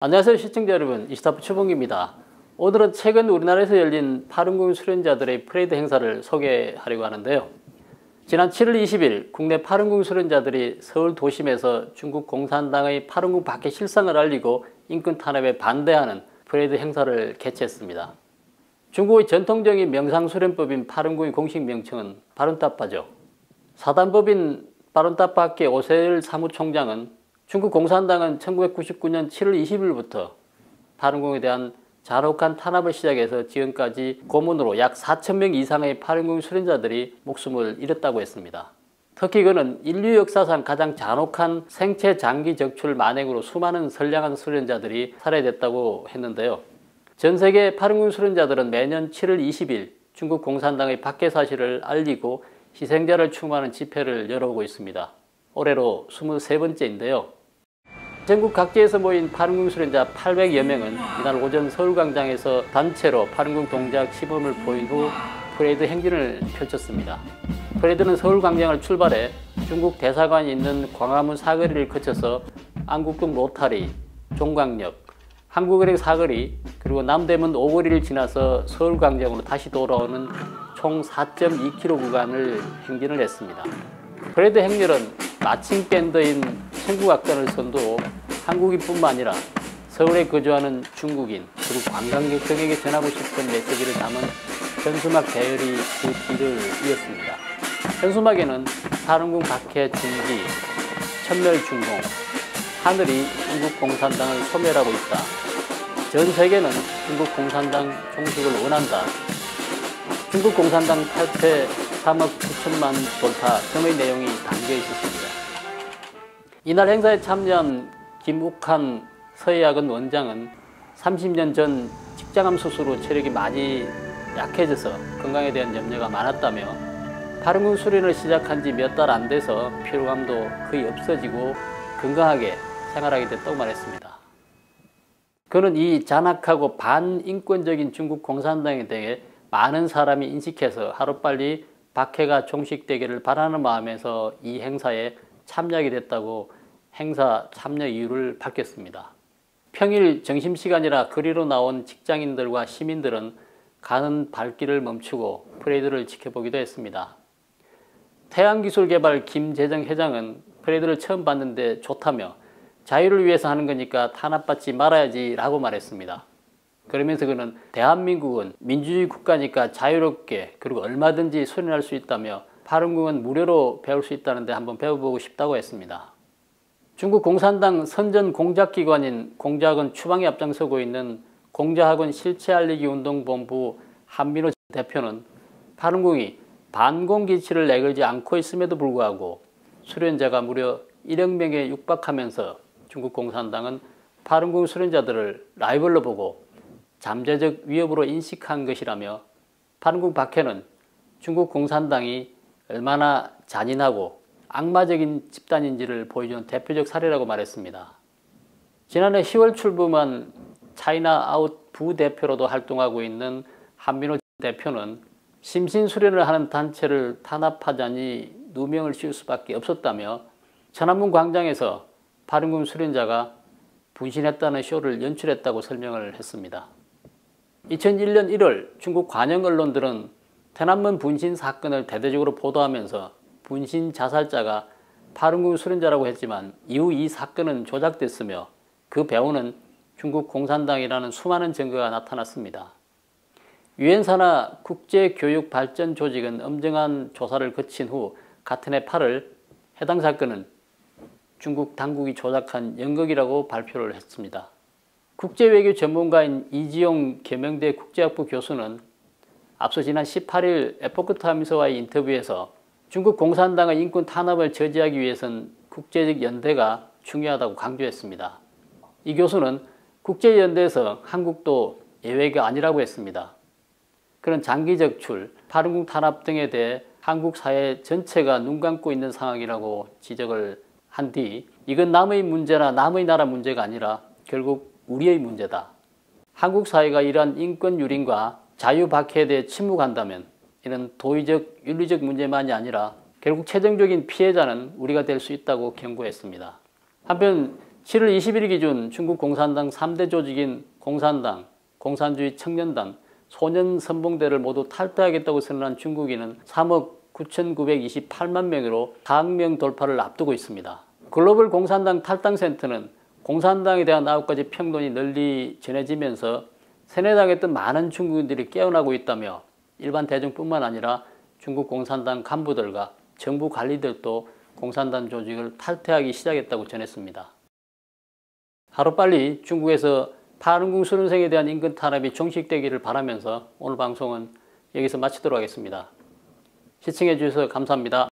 안녕하세요 시청자 여러분, 이스타프 최봉기입니다. 오늘은 최근 우리나라에서 열린 파룬궁 수련자들의 프레이드 행사를 소개하려고 하는데요. 지난 7월 20일 국내 파룬궁 수련자들이 서울 도심에서 중국 공산당의 파룬궁 박해 실상을 알리고 인권 탄압에 반대하는 프레이드 행사를 개최했습니다. 중국의 전통적인 명상수련법인 파룬궁의 공식 명칭은 바룬따파죠. 사단법인 바룬따파학회 오세일 사무총장은 중국 공산당은 1999년 7월 20일부터 파룬궁에 대한 잔혹한 탄압을 시작해서 지금까지 고문으로 약 4,000명 이상의 파룬궁 수련자들이 목숨을 잃었다고 했습니다. 특히 그는 인류 역사상 가장 잔혹한 생체 장기 적출 만행으로 수많은 선량한 수련자들이 살해됐다고 했는데요. 전 세계 파룬궁 수련자들은 매년 7월 20일 중국 공산당의 박해 사실을 알리고 희생자를 추모하는 집회를 열어오고 있습니다. 올해로 23번째인데요. 전국 각지에서 모인 파룬궁 수련자 800여 명은 이날 오전 서울광장에서 단체로 파룬궁 동작 시범을 보인 후 프레이드 행진을 펼쳤습니다. 프레이드는 서울광장을 출발해 중국 대사관이 있는 광화문 사거리를 거쳐서 안국동 로타리, 종강역, 한국은행 사거리, 그리고 남대문 5거리를 지나서 서울광장으로 다시 돌아오는 총 4.2km 구간을 행진을 했습니다. 프레이드 행렬은 마칭 밴드인 청국악단을 선두로 한국인뿐만 아니라 서울에 거주하는 중국인 그리고 관광객 등에게 전하고 싶은 메시지를 담은 현수막 대열이 그 뒤를 이었습니다. 현수막에는 파룬궁 박해 중지, 천멸중공, 하늘이 중국 공산당을 소멸하고 있다, 전 세계는 중국 공산당 종식을 원한다, 중국 공산당 탈퇴 3억 9천만 돌파 등의 내용이 담겨 있었습니다. 이날 행사에 참여한 김욱한 서해학원 원장은 30년 전 직장암 수술로 체력이 많이 약해져서 건강에 대한 염려가 많았다며 파룬궁 수련을 시작한 지 몇 달 안 돼서 피로감도 거의 없어지고 건강하게 생활하게 됐다고 말했습니다. 그는 이 잔악하고 반인권적인 중국 공산당에 대해 많은 사람이 인식해서 하루빨리 박해가 종식되기를 바라는 마음에서 이 행사에 참여하게 됐다고 행사 참여 이유를 밝혔습니다. 평일 점심시간이라 거리로 나온 직장인들과 시민들은 가는 발길을 멈추고 프레이드를 지켜보기도 했습니다. 태양기술개발 김재정 회장은 프레이드를 처음 봤는데 좋다며 자유를 위해서 하는 거니까 탄압받지 말아야지 라고 말했습니다. 그러면서 그는 대한민국은 민주주의 국가니까 자유롭게 그리고 얼마든지 수련할 수 있다며 파룬궁은 무료로 배울 수 있다는데 한번 배워보고 싶다고 했습니다. 중국 공산당 선전 공작기관인 공자학원 추방에 앞장서고 있는 공자학원 실체알리기운동본부 한민호 대표는 파룬궁이 반공기치를 내걸지 않고 있음에도 불구하고 수련자가 무려 1억 명에 육박하면서 중국 공산당은 파룬궁 수련자들을 라이벌로 보고 잠재적 위협으로 인식한 것이라며 파룬궁 박해는 중국 공산당이 얼마나 잔인하고 악마적인 집단인지를 보여주는 대표적 사례라고 말했습니다. 지난해 10월 출범한 차이나 아웃 부대표로도 활동하고 있는 한민호 대표는 심신수련을 하는 단체를 탄압하자니 누명을 씌울 수밖에 없었다며 천안문 광장에서 파룬궁 수련자가 분신했다는 쇼를 연출했다고 설명을 했습니다. 2001년 1월 중국 관영 언론들은天安문 분신 사건을 대대적으로 보도하면서 분신 자살자가 파룬궁 수련자라고 했지만 이후 이 사건은 조작됐으며 그 배후는 중국 공산당이라는 수많은 증거가 나타났습니다. 유엔 산하 국제교육발전조직은 엄정한 조사를 거친 후 같은 해 8월 해당 사건은 중국 당국이 조작한 연극이라고 발표를 했습니다. 국제외교 전문가인 이지용 계명대 국제학부 교수는 앞서 지난 18일 에포크타임스와의 인터뷰에서 중국 공산당의 인권 탄압을 저지하기 위해선 국제적 연대가 중요하다고 강조했습니다. 이 교수는 국제연대에서 한국도 예외가 아니라고 했습니다. 그런 장기 적출, 파룬궁 탄압 등에 대해 한국 사회 전체가 눈 감고 있는 상황이라고 지적을 한 뒤 이건 남의 문제나 남의 나라 문제가 아니라 결국 우리의 문제다. 한국 사회가 이러한 인권 유린과 자유 박해에 대해 침묵한다면 이는 도의적, 윤리적 문제만이 아니라 결국 최종적인 피해자는 우리가 될 수 있다고 경고했습니다. 한편 7월 20일 기준 중국 공산당 3대 조직인 공산당, 공산주의 청년단, 소년선봉대를 모두 탈퇴하겠다고 선언한 중국인은 3억 9,928만 명으로 4억 명 돌파를 앞두고 있습니다. 글로벌 공산당 탈당센터는 공산당에 대한 9가지 평론이 널리 전해지면서 세뇌당했던 많은 중국인들이 깨어나고 있다며 일반 대중뿐만 아니라 중국 공산당 간부들과 정부 관리들도 공산당 조직을 탈퇴하기 시작했다고 전했습니다. 하루빨리 중국에서 파룬궁 수련생에 대한 인권 탄압이 종식되기를 바라면서 오늘 방송은 여기서 마치도록 하겠습니다. 시청해 주셔서 감사합니다.